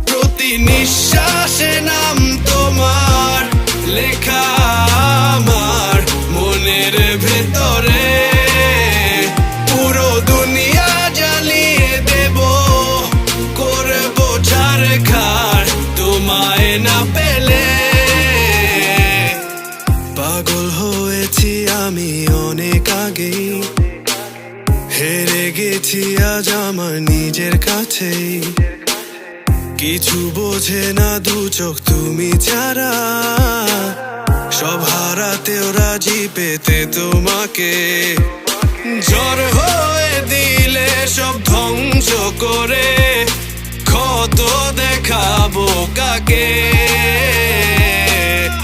প্রতি নিঃশ্বাসে নাম তোমার লেখা আমার মনের ভেতরে। পুরো দুনিয়া জ্বালিয়ে দেব, করবো ছারখার তোমায় না পেলে। পাগল হয়েছি আমি অনেক আগেই, হেরে গেছি আজ আমার নিজের কাছেই। কিছু বোঝে না দু চোখ তুমি ছাড়া, সব হারাতেও রাজি পেতে তোমাকে। ঝড় হয়ে দিলে সব ধ্বংস করে, ক্ষত দেখাবো কাকে।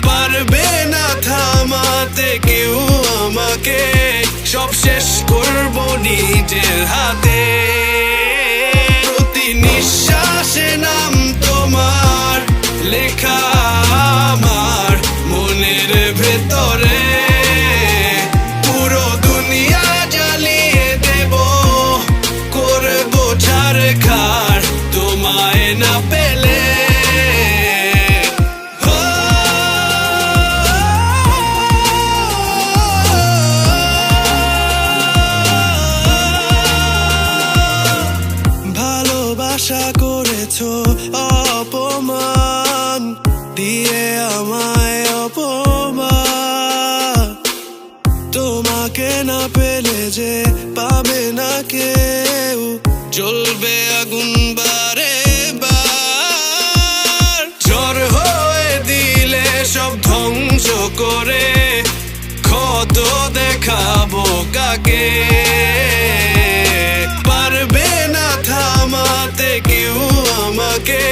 পারবে না থামাতে কেউ আমাকে, সব শেষ করবো নিজের হাতে। প্রতি নিঃশ্বাসে নাম তোমার লেখা আমার মনের ভেতরে। পুরো দুনিয়া জ্বালিয়ে দেব, করবো ছারখার তোমায় না পেলে। আশা করেছো অপমান দিয়ে আমায়, অপমান। তোমাকে না পেলে যে পাবে না কেউ, জ্বলবে আগুন বারে বার। ঝড় হয়ে দিলে সব ধ্বংস করে, ক্ষত দেখাবো কাকে। পারবে না থামাতে কেউ আমাকে,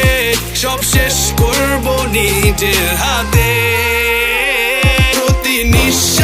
সব শেষ করবো নিজের হাতে। প্রতি নিঃশ্বাস